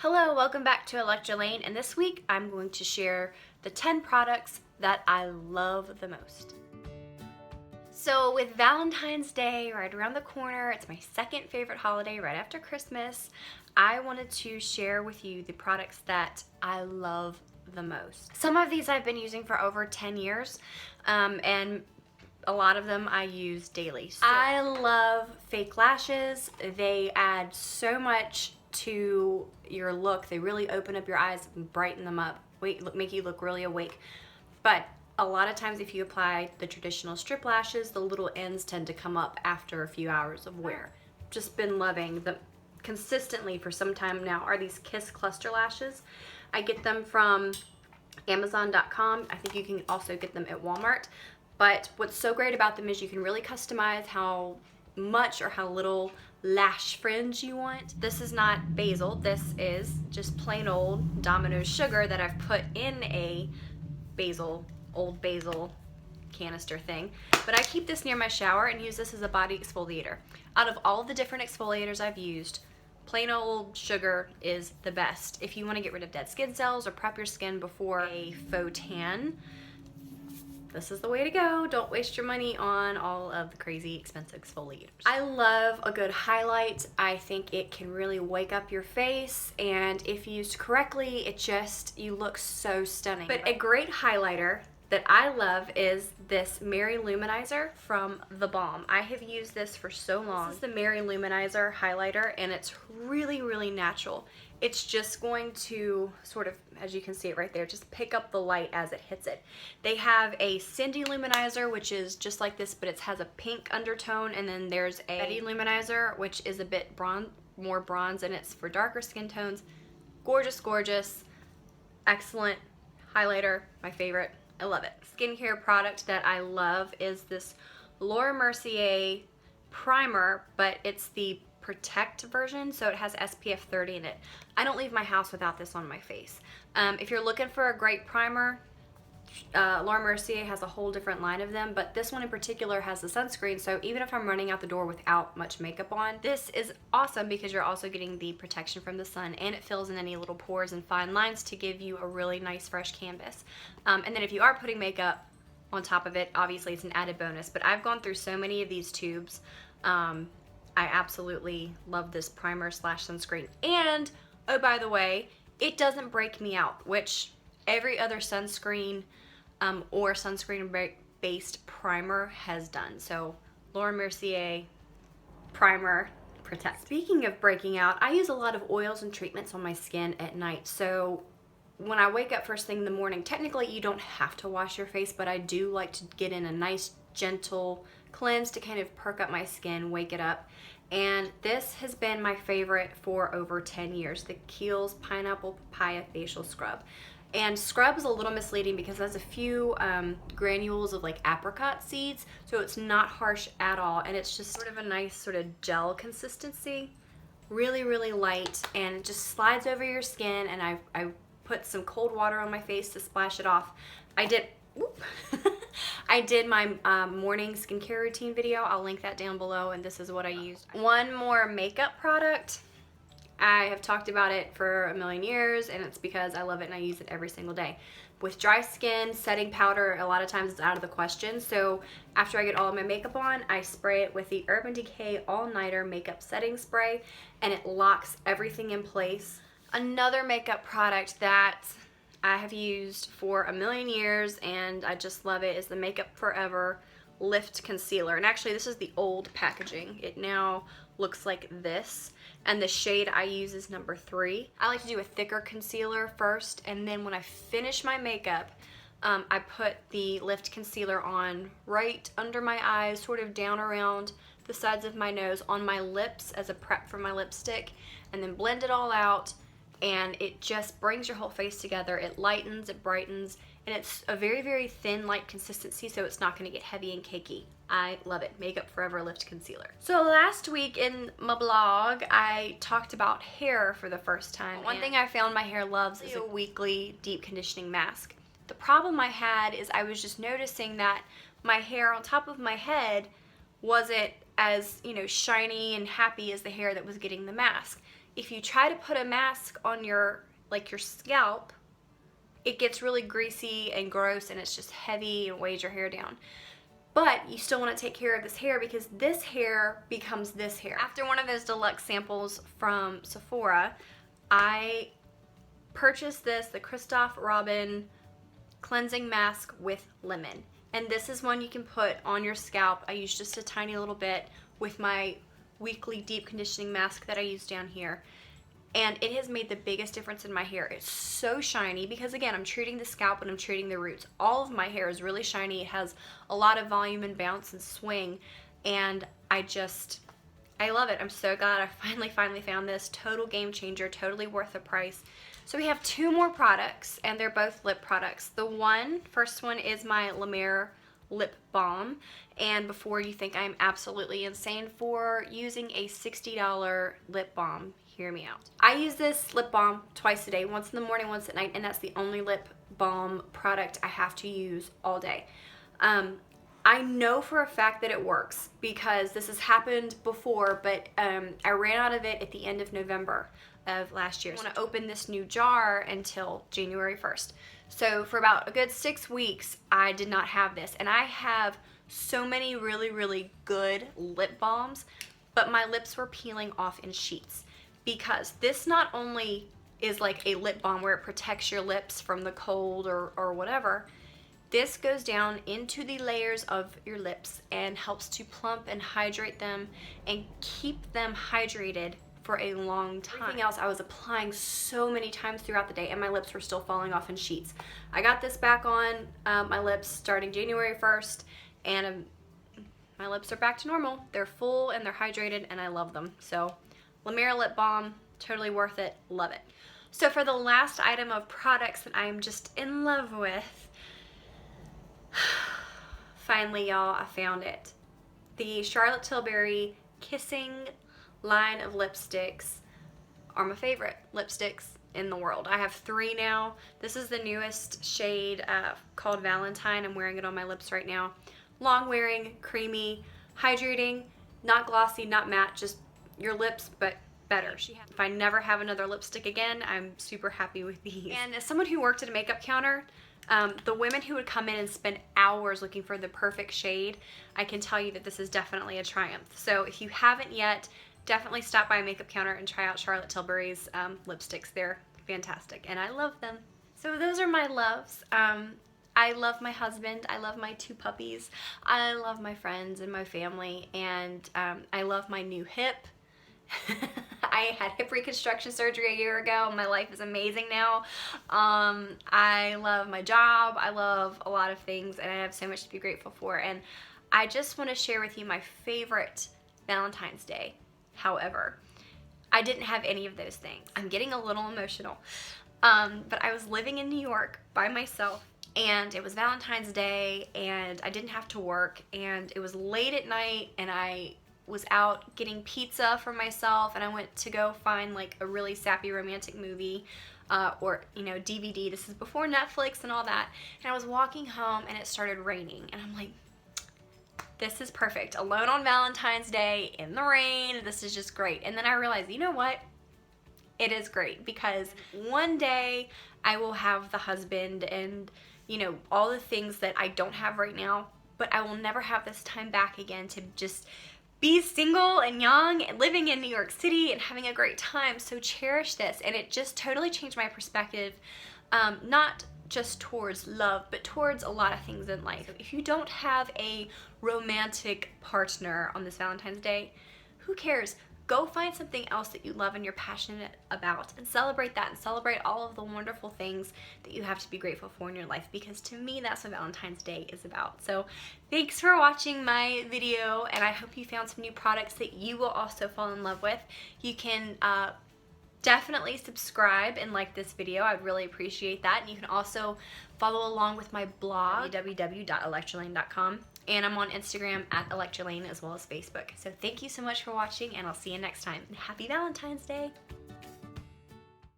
Hello, welcome back to Electra Lane, and this week I'm going to share the 10 products that I love the most. So with Valentine's Day right around the corner, it's my second favorite holiday right after Christmas, I wanted to share with you the products that I love the most. Some of these I've been using for over 10 years, and a lot of them I use daily. So I love fake lashes. They add so much to your look. They really open up your eyes and brighten them up, make you look really awake. But a lot of times if you apply the traditional strip lashes, the little ends tend to come up after a few hours of wear. Just been loving them consistently for some time now are these Kiss cluster lashes. I get them from Amazon.com. I think you can also get them at Walmart. But what's so great about them is you can really customize how much or how little lash fringe you want. This is not basil. This is just plain old Domino's sugar that I've put in a old basil canister thing. But I keep this near my shower and use this as a body exfoliator. Out of all the different exfoliators I've used, plain old sugar is the best. If you want to get rid of dead skin cells or prep your skin before a faux tan, this is the way to go. Don't waste your money on all of the crazy expensive exfoliators. I love a good highlight. I think it can really wake up your face, and if used correctly, you look so stunning. But a great highlighter that I love is this Mary Luminizer from the Balm. I have used this for so long. This is the Mary Luminizer highlighter, and it's really, really natural. It's just going to sort of, as you can see it right there, just pick up the light as it hits it. They have a Cindy Luminizer, which is just like this, but it has a pink undertone, and then there's a Betty Luminizer, which is a bit more bronze, and it's for darker skin tones. Gorgeous, gorgeous, excellent highlighter, my favorite. I love it. Skincare product that I love is this Laura Mercier primer, but it's the Protect version, so it has SPF 30 in it. I don't leave my house without this on my face. If you're looking for a great primer, Laura Mercier has a whole different line of them, but this one in particular has the sunscreen, so even if I'm running out the door without much makeup on, this is awesome because you're also getting the protection from the sun, and it fills in any little pores and fine lines to give you a really nice fresh canvas. And then if you are putting makeup on top of it, obviously it's an added bonus, but I've gone through so many of these tubes. I absolutely love this primer slash sunscreen. And, oh, by the way, it doesn't break me out, which every other sunscreen or sunscreen-based primer has done. So, Laura Mercier Primer Protect. Speaking of breaking out, I use a lot of oils and treatments on my skin at night. So, when I wake up first thing in the morning, technically you don't have to wash your face, but I do like to get in a nice, gentle cleanse to kind of perk up my skin, wake it up. And this has been my favorite for over 10 years, the Kiehl's Pineapple Papaya Facial Scrub. And scrub is a little misleading because it has a few granules of like apricot seeds, so it's not harsh at all, and it's just sort of a nice sort of gel consistency. Really, really light, and it just slides over your skin, and I put some cold water on my face to splash it off. I did my morning skincare routine video. I'll link that down below, and this is what I used. One more makeup product. I have talked about it for a million years, and it's because I love it and I use it every single day. With dry skin, setting powder, a lot of times it's out of the question, so after I get all of my makeup on, I spray it with the Urban Decay All Nighter Makeup Setting Spray, and it locks everything in place. Another makeup product that I have used for a million years and I just love it is the Makeup Forever Lift Concealer. And actually this is the old packaging. It now looks like this, and the shade I use is number 3. I like to do a thicker concealer first, and then when I finish my makeup, I put the Lift Concealer on right under my eyes, sort of down around the sides of my nose, on my lips as a prep for my lipstick, and then blend it all out. And it just brings your whole face together. It lightens, it brightens, and it's a very, very thin, light consistency, so it's not going to get heavy and cakey. I love it. Makeup Forever Lift Concealer. So last week in my blog, I talked about hair for the first time. One thing I found my hair loves is a weekly deep conditioning mask. The problem I had is I was just noticing that my hair on top of my head wasn't as, shiny and happy as the hair that was getting the mask. if you try to put a mask on your scalp, it gets really greasy and gross and it's just heavy and weighs your hair down. But you still want to take care of this hair because this hair becomes this hair. After one of those deluxe samples from Sephora, I purchased the Christoph Robin cleansing mask with lemon. And this is one you can put on your scalp. I use just a tiny little bit with my weekly deep conditioning mask that I use down here. And it has made the biggest difference in my hair. It's so shiny because, again, I'm treating the scalp and I'm treating the roots. All of my hair is really shiny. It has a lot of volume and bounce and swing. And I love it. I'm so glad I finally found this. Total game changer. Totally worth the price. So we have 2 more products, and they're both lip products. The first one is my La Mer lip balm. And before you think I'm absolutely insane for using a $60 lip balm, hear me out. I use this lip balm twice a day, once in the morning, once at night, and that's the only lip balm product I have to use all day. I know for a fact that it works because this has happened before, but I ran out of it at the end of November of last year. I want to open this new jar until January 1st. So for about a good 6 weeks, I did not have this, and I have so many really good lip balms, but my lips were peeling off in sheets. Because this not only is like a lip balm where it protects your lips from the cold or whatever, this goes down into the layers of your lips and helps to plump and hydrate them and keep them hydrated for a long time. Everything else I was applying so many times throughout the day and my lips were still falling off in sheets. I got this back on my lips starting January 1st, and my lips are back to normal. They're full and they're hydrated and I love them. So La Mer lip balm, totally worth it, love it. So for the last item of products that I'm just in love with, finally y'all, I found it. The Charlotte Tilbury Kissing line of lipsticks are my favorite lipsticks in the world. I have 3 now. This is the newest shade called Valentine. I'm wearing it on my lips right now. Long wearing, creamy, hydrating, not glossy, not matte, just your lips, but better. If I never have another lipstick again, I'm super happy with these. And as someone who worked at a makeup counter, the women who would come in and spend hours looking for the perfect shade, I can tell you that this is definitely a triumph. So if you haven't yet, definitely stop by a makeup counter and try out Charlotte Tilbury's lipsticks. They're fantastic and I love them. So those are my loves. I love my husband, I love my 2 puppies, I love my friends and my family, and I love my new hip. I had hip reconstruction surgery a year ago. My life is amazing now. I love my job. I love a lot of things, and I have so much to be grateful for. And I just want to share with you my favorite Valentine's Day. However, I didn't have any of those things. I'm getting a little emotional. But I was living in New York by myself, and it was Valentine's Day, and I didn't have to work, and it was late at night, and I was out getting pizza for myself, and I went to go find like a really sappy romantic movie or DVD. This is before Netflix and all that, and I was walking home and it started raining, and I'm like, this is perfect. Alone on Valentine's Day in the rain, this is just great. And then I realized, you know what? It is great because one day I will have the husband and all the things that I don't have right now, but I will never have this time back again to just be single and young and living in New York City and having a great time. So cherish this. And it just totally changed my perspective, not just towards love, but towards a lot of things in life. If you don't have a romantic partner on this Valentine's Day, who cares? Go find something else that you love and you're passionate about and celebrate that, and celebrate all of the wonderful things that you have to be grateful for in your life, because to me that's what Valentine's Day is about. So thanks for watching my video, and I hope you found some new products that you will also fall in love with. You can definitely subscribe and like this video. I'd really appreciate that. And you can also follow along with my blog, www.electralane.com. And I'm on Instagram at Electra Lane as well as Facebook. So thank you so much for watching, and I'll see you next time. And happy Valentine's Day!